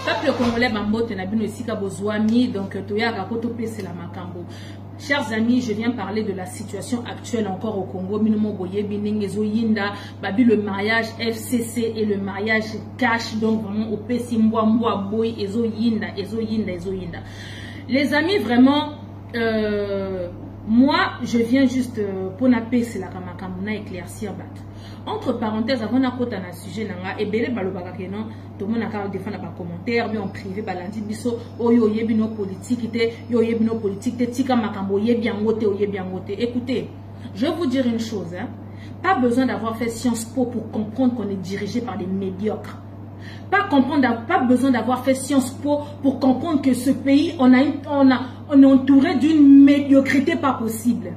Peuple congolais bambote na bino esika bozwami donc toyaka koto pese la makambo. Chers amis, je viens parler de la situation actuelle encore au Congo. Minomo boyebi nengezo yinda babi le mariage FCC et le mariage cash donc vraiment au pesi mwa boy ezo yinda. Les amis vraiment moi je viens juste pour na pese la makambo na éclaircir bat. Entre parenthèses, avant d'être dans le sujet, et belé balobaka que non, tout le monde a qu'à défendre par commentaire, mais en privé, balandi biso, yo yebino politique, tika makambo bien ngote. Écoutez, je vais vous dire une chose, hein. Pas besoin d'avoir fait Sciences Po pour comprendre qu'on est dirigé par des médiocres. Pas besoin d'avoir fait Sciences Po pour comprendre que ce pays, on est entouré d'une médiocrité pas possible.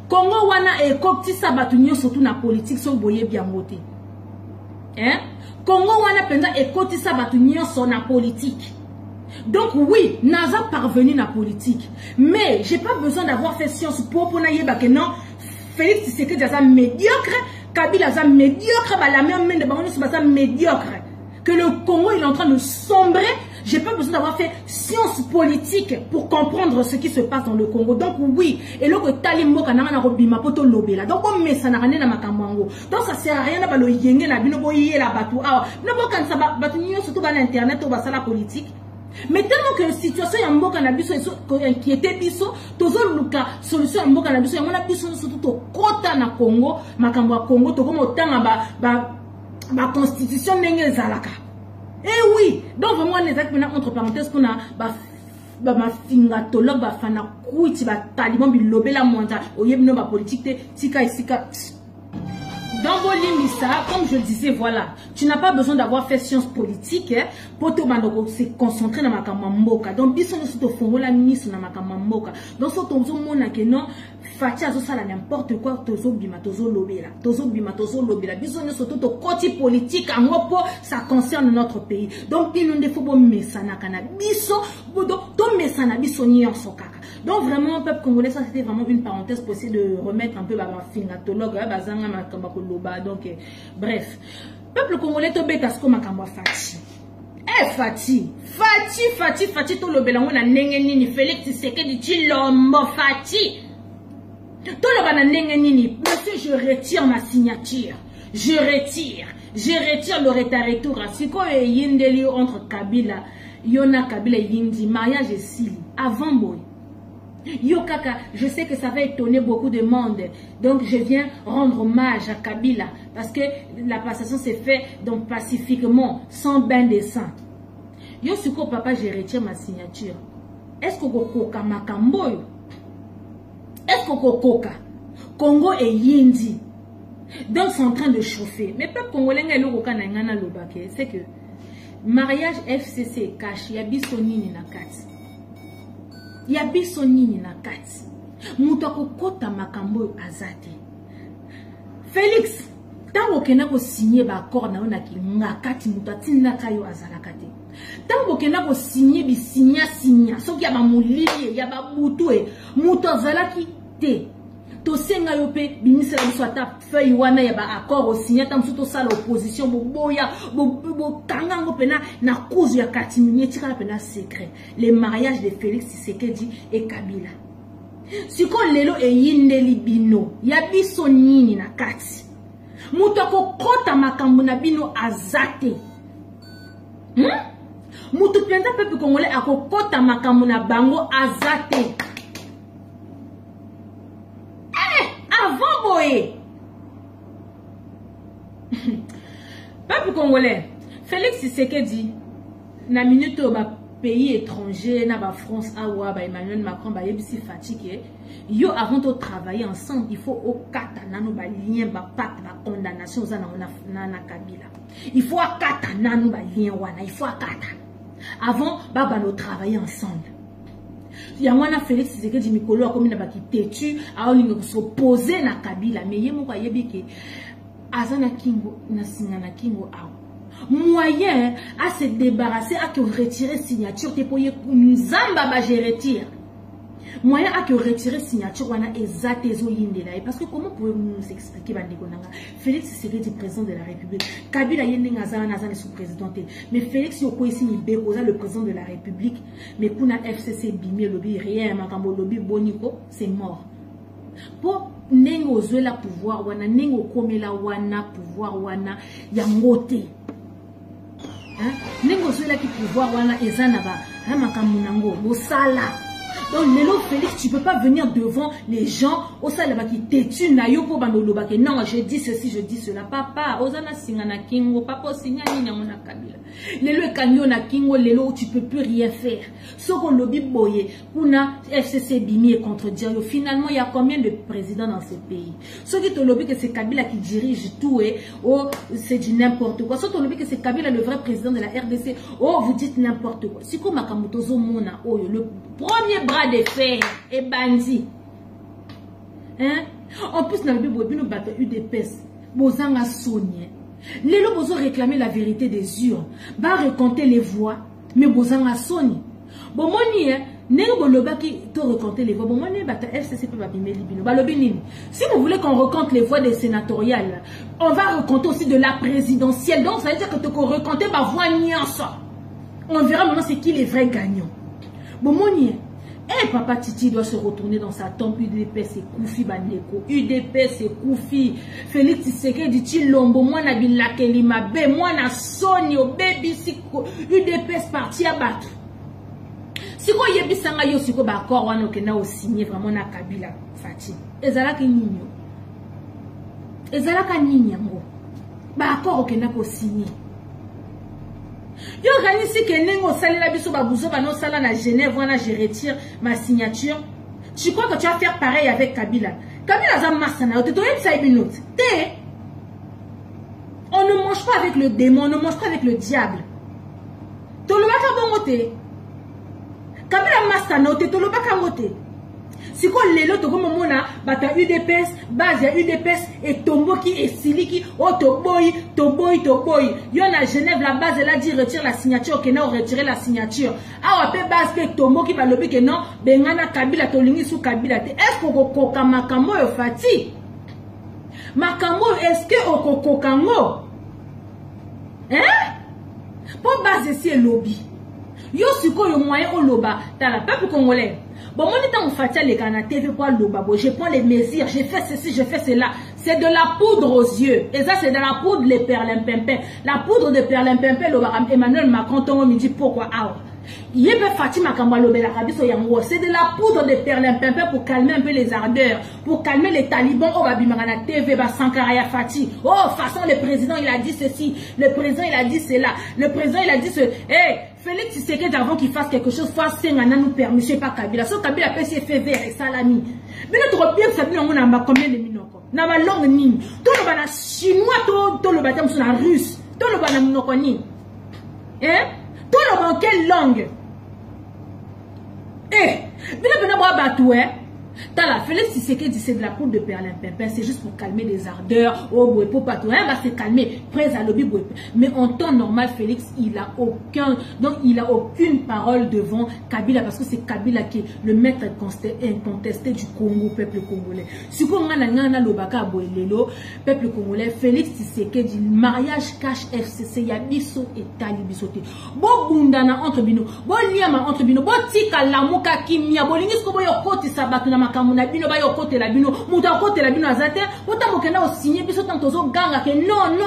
Congo wana e kokti sabatu nyo surtout na politique so boye bien moté. Hein? Congo wana penza e kokti sabatu nyo so na politique. Donc oui, naza parvenu na politique, mais j'ai pas besoin d'avoir fait Sciences Po pour na yeba que non Félix Tshisekedi aza médiocre, Kabila aza médiocre, ba la même de bango so ba médiocre. Que le Congo il est en train de sombrer. J'ai pas besoin d'avoir fait sciences politiques pour comprendre ce qui se passe dans le Congo. Donc oui, et là que talimbo kana na robima poto lobela. Donc on met ça na rane na makambango. Donc ça sert à rien na balo yenge na bino boyé la batu. Ah, na bokan ça batu nyo surtout dans l'internet ou basa la politique. Mais tellement que situation ya mboka na biso inquiété biso, tozo luka solution ya mboka na biso ya mona biso surtout to kota na Congo, makambo ya Congo to comme otanga ba constitution ndenge zalaka. Eh oui, donc vraiment les actes maintenant entre parenthèses qu'on a ma fingatologue ba fana kuiti ba taliban bi lobela monta oyebino ba politique te tika isika. Dans vos limisa, comme je le disais, voilà, tu n'as pas besoin d'avoir fait sciences politiques hein, pour te se concentrer dans ma kamamboka. Donc, bisous nous sommes au la ministre dans ma kamamboka. Donc, ce ton mona que non, fatia zo sala n'importe quoi, tozo bima tozo lobela, bisous nous sommes au côté politique en gros ça concerne notre pays. Donc, il nous faut bon mesana kana bisous, donc ton mesana bisous ni en sokaka. Donc vraiment, peuple congolais, ça c'était vraiment une parenthèse pour essayer de remettre un peu ma fingatologue, bazanga makamba koloba. Donc bref, peuple congolais to betasko makamba Fati. Eh Fati to lobela ngona ndenge nini Félix Tshisekedi Tshilombo Fati. To loba na ndenge nini? Monsieur, je retire ma signature. Je retire le retour. Siko e yindeli entre Kabila, Yona Kabila yindi mariage et Sili avant boy. Yo kaka, je sais que ça va étonner beaucoup de monde. Donc je viens rendre hommage à Kabila. Parce que la passation s'est faite donc pacifiquement, sans bain de sang. Yo suko papa, je retire ma signature. Est-ce que koka makamboyo? Est-ce que koka? Congo et Yindi. Donc c'est en train de chauffer. Mais peuple congolais ngelo koka na ngana lobake, c'est que mariage FCC cash yabiso nini na kati. Yabiso nini na kati. Mutu akokota makambo azate. Félix, tango kena ko signer ba accord na ona ki ngakati mutu atinda kayo azalaka te. Tango kena ko signer bi signa soki ya ba mulili ya ba butu mutu azalaki te. To senga yo pe bimisela biso ata feuille wana ya ba accord o signer tam to sala opposition bo boya bo kangango pena na cause ya katimini tika pena secret les mariages de Félix Tshisekedi et Kabila. Siko lelo e yindeli bino ya biso nini na kati. Mutu akokota makambo na bino azate. Mutu penza peuple congolais akokota makambo na bango azate. Avant boye. Peuple congolais, Félix Tshisekedi na minute ba pays étranger na ba France awa ba Emmanuel Macron ba yebisi fatigué. Yo avant de travailler ensemble, il faut au katana no ba lien ba pacte ba condamnation za na Kabila. Il faut a katana no ba lien wana, il faut a katana. Avant ba no travailler ensemble. Yangwana Félix Tshisekedi mikolo akomi na baki tetu aolinga s'opposer na Kabila mais yemo kwa yebike azana kingo na singa na kingo awo moyen à se débarrasser à que retirer signature te pour nzamba ba je retire moyen à que retirer signature wana exact ezo yindela. Parce que comment pouvez-vous nous expliquer bandekonanga Félix Tshisekedi président de la République, Kabila yende ngazana nazana sous-président, mais Félix yoko ici ni bekoza le président de la République, mais kuna FCC bimi lobby rien makambo lobby boniko c'est mort. Pour nengo zoela pouvoir wana nengo komela wana pouvoir wana ya ngote. Hein? Nengo zoela ki pouvoir wana ezana ba makambo nango bosala. Donc, Nélo Félix, tu ne peux pas venir devant les gens au salaba qui t'étudent na yo pour bandoloba que non, je dis ceci, je dis cela. Papa, Ozana Singana Kingo, papa Signa Nina Mona Kabila. Lélo Kanyo na Kingo, Lélo, tu ne peux plus rien faire. Soko Lobi Boye, Kuna, FCC Bimi et contredire. Finalement, il y a combien de présidents dans ce pays? Ceux qui te lobby que c'est Kabila qui dirige tout et oh, c'est du n'importe quoi. Ceux qui te lobby que c'est Kabila le vrai président de la RDC. Oh, vous dites n'importe quoi. Si comme Makamotozo Mona, oh, le premier bras de fer et bandit. Hein? En plus, dans le Bible, nous battons UDPS. Bozanga Sonia. Les lots ont réclamé la vérité des urnes. Ba raconter les voix. Mais Bozanga Sonia. Bon, moni, hein? Si vous voulez qu'on recompte les voix des sénatoriales, on va recompter aussi de la présidentielle. Donc, ça veut dire que tu peux recompter ma voix niance. On verra maintenant c'est qui les vrais gagnants. Bon, moni, eh, papa Titi doit se retourner dans sa tombe. UDPS c'est Koufi Bandeko. UDPS c'est Koufi. Félix Tshisekedi dit Lombo. Moi, na Bilakeli Mabe. Moi, na Sony. Baby Siko. UDPS parti à battre. Si vous avez dit que vous avez d'accord, vous avez signé vraiment na Kabila Fati. Ezalaka nini? Ezalaka nini yango? Ba accord vous avez signé. Yo organisi que nengo salela biso ba buzo ba no sala na Genève wana je retire ma signature. Tu crois que tu vas faire pareil avec Kabila? Kabila za masana, tu dois être minute. On ne mange pas avec le démon, on ne mange pas avec le diable. To le baka bongote. Kabila masana, to le baka ngote. Si quoi lelo to comme mona bata UDPS base ya UDPS et tomboki et siliki oh to boy yo na Genève la base elle a dit retire la signature que non retirer la signature ah pe base que tomboki ba lobi que non bengana Kabila to lingi sous Kabila te est-ce que kokoka makambo yo fati makambo est-ce que okokoka ngo hein pour base ici et lobby yo siko yo moyen au loba dans la peuple congolais. Bon, moi, on fait les canaux TV pour loba. Je prends les mesures, j'ai fait ceci, je fais cela. C'est de la poudre aux yeux. Et ça, c'est de la poudre les perlimpinpin. La poudre de perlimpinpin, Emmanuel Macron, on me dit pourquoi. C'est de la poudre de perlimpinpin pour calmer un peu les ardeurs, pour calmer les talibans. Oh, Babimagana TV, Sankaraya Fati. Oh, façon, le président, il a dit ceci. Le président, il a dit cela. Le président, il a dit ce. Hey, Félix Tshisekedi, avant qu'il fasse quelque chose, faut Sengana nous permet pas Kabila. Sauf Kabila peut se faire vert et salami. Mais notre bien que ça vient on a combien de minutes? Na ma langue ni. Tout le bana chinois, tout le bana sur la russe. Tout le bana monokoni. Hein? Tout le bana quelle langue? Eh, bien le bana batou, hein? T'as la Félix Tshisekedi c'est de la poudre de perlimpinpin, c'est juste pour calmer les ardeurs. Oh boy, pour pas tout, hein, va se calmer. Près à lobby boy. Mais en temps normal, Félix, il a aucune parole devant Kabila parce que c'est Kabila qui est le maître incontesté du Congo, peuple congolais. Si vous avez lobaka boy lelo, peuple congolais, Félix Tshisekedi, mariage cache FCC, yabiso et talibisoté. Bo bundana entre bino, bo liama entre bino, bo tika lamuka kimia, bo lingis ko boyo koti sabatuna. Kamuna bino ba yo côté la bino muta côté la bino azate ota mokenda o signer biso tant tozo ganga que non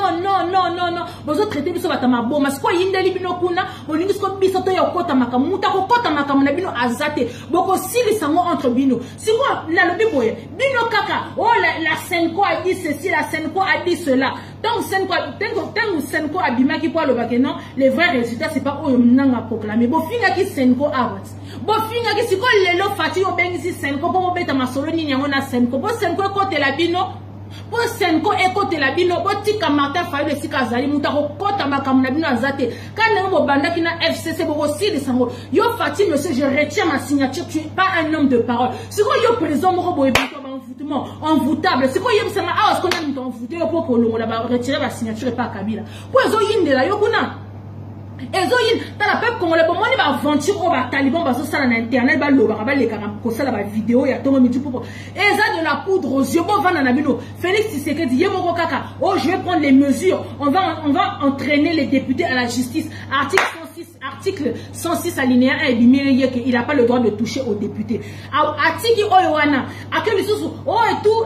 bozo traiter biso batama boma siko yindeli bino kuna bolingi siko biso to yo kota makamuta ko kota makamuna bino azate boko sili sango entre bino siko na lobi boye bino kaka oh la Senko a dit ceci la Senko a dit cela donc Senko a bima ki po lo bakeno les vrais résultats c'est pas oyo nanga proclamer bo finga ki Senko awat bo finga ki siko lelo fati o bengi Senko po beta masolo ni nyango na Senko bo Senko côté la bino bo Senko e côté la bino bo tika Martin Fayulu sika zali muta ko kota makamuna bino azate kana mo banda ki na FCC bo aussi de sango yo fati monsieur je retiens ma signature tu es pas un homme de parole siko yo président mo bo ebito envoûtement envoûtable siko yo sema ah est-ce qu'on a envoûté pour que l'on va retirer la signature et pas Kabila pour zo yinde la yo kuna ezoyin tala peuple congolais bon moni ba aventure au ba taliban ba so sala na internet ba loba ba leka ko sala ba vidéo ya tongo miti popo eza de la poudre aux yeux bon vana na bino Félix Tshisekedi yemoko kaka oh je vais prendre les mesures on va entraîner les députés à la justice article 106 alinéa 1 il n'a pas le droit de toucher aux députés article oyowana akeli susu oh et tout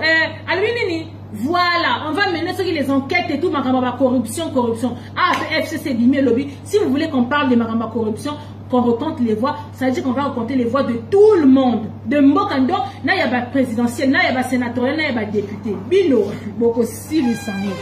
alwinini. Voilà, on va mener sur les enquêtes et tout, ma corruption. Ah, FCC Bimi Lobby. Si vous voulez qu'on parle de ma corruption, qu'on recompte les voix, ça veut dire qu'on va recompter les voix de tout le monde. De Mbokando, na yaba présidentiel, na yaba sénatorial, na yaba député. Bino, boko sili sango.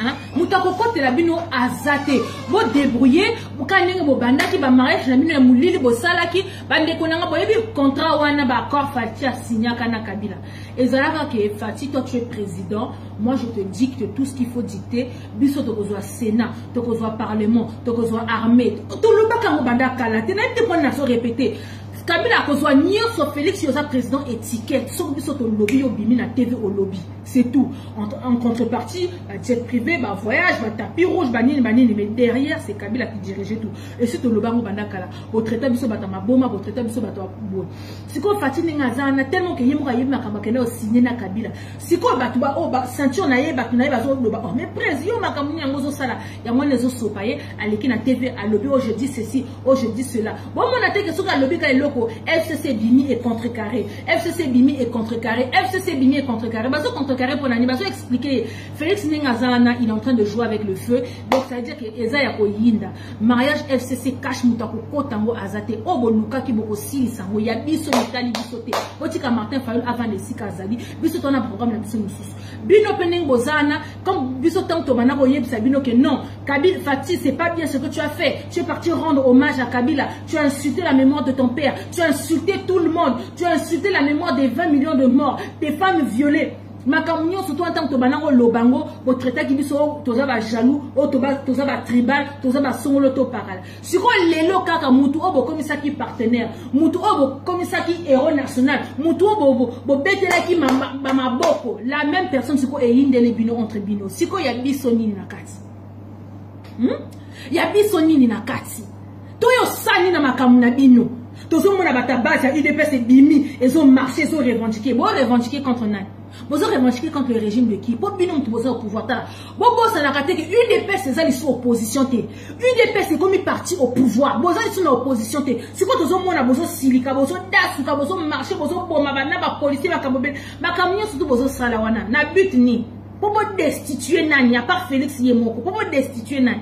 Hein? Moutako kote la bino azate. Bo débrouiller, bo kanenge bo bandaki ba mariage na bino ya mulili bo salaki, bande konanga bo yebi contrat wana ba accord Fatia signaka na Kabila. Et Zalaka que Fati, toi tu es président, moi je te dicte tout ce qu'il faut dicter. Biso to kozwa Sénat, to kozwa Parlement, to kozwa armée. To le bakango banda kala, te na te pon na so répéter. Kabila kozwa nyonso Félix yoza président étiquette sur biso to lobby yo bimi na TV au lobby. C'est tout. En contrepartie, la jet privé, bah voyage, bah tapis rouge, bah nini, mais derrière c'est Kabila qui dirigeait tout. Et c'est le bango bandakala. Au traité biso batama boma, au traité biso batama bo. Siko fatini ngazana tellement que yemo yema kamakene o signé na Kabila. Siko batuba o ba ceinture na ye batu na ye bazo loba. Oh mais président makamuni ngozo sala. Ya mwana zo sopaye aleki na TV à lobby oh je dis ceci, oh je dis cela. Bon mon até que soka lobby ka eloko FCC Bimi est contrecarré. FCC Bimi est contrecarré. FCC Bimi est contrecarré. Bazo contrecarré pour l'animation expliquer. Félix Ningazana il est en train de jouer avec le feu. Donc ça veut dire que Ezaya Koyinda mariage FCC cache mutako kotango azate oboluka ki boko sango ya biso mitali bisote. Otika Martin Fayol avant les Sikazali. Biso tona programme la biso mususu. Bino pening bozana comme biso tant to bana boyebisa bino que non. Kabila Fati c'est pas bien ce que tu as fait. Tu es parti rendre hommage à Kabila. Tu as insulté la mémoire de ton père. Tu as insulté tout le monde. Tu as insulté la mémoire des 20 millions de morts, des femmes violées. Makamunyo surtout en tant que banango lobango au traité qui biso toza ba jaloux o toza ba tribal toza ba songolo to paral siko lelo kaka mutu obo komisa ki partenaire mutu obo komisa ki héros national mutu obo bo betela ki maboko la même personne siko e indele bino entre bino siko ya biso nini na kati ya biso nini na kati toyo sani na makamuna bino tozo mona batabaja UDPS bimi ezo marcher ezo revendiquer bo revendiquer contre nani. Vous avez revendiqué contre le régime de qui? Pour binom tu au pouvoir. Bon, ça n'a qu'à dire que UDPS c'est ça, ils sont opposition. UDPS c'est comme une partie au pouvoir. Bon, ils sont en opposition. C'est quoi tous on a besoin de silica, besoin d'asuka, besoin de marché, besoin de bomba, ba policier, ba kabobe, ba camion surtout besoin de salawana. Na but ni. Pour destituer nani, à part Félix Yemoko, pour destituer nani.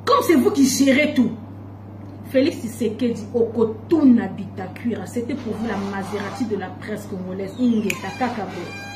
Comme c'est vous qui gérez tout. Félix Tshisekedi Okotuna Bitakuira, c'était pour vous la Maserati de la presse congolaise. Ingeta Kakabo.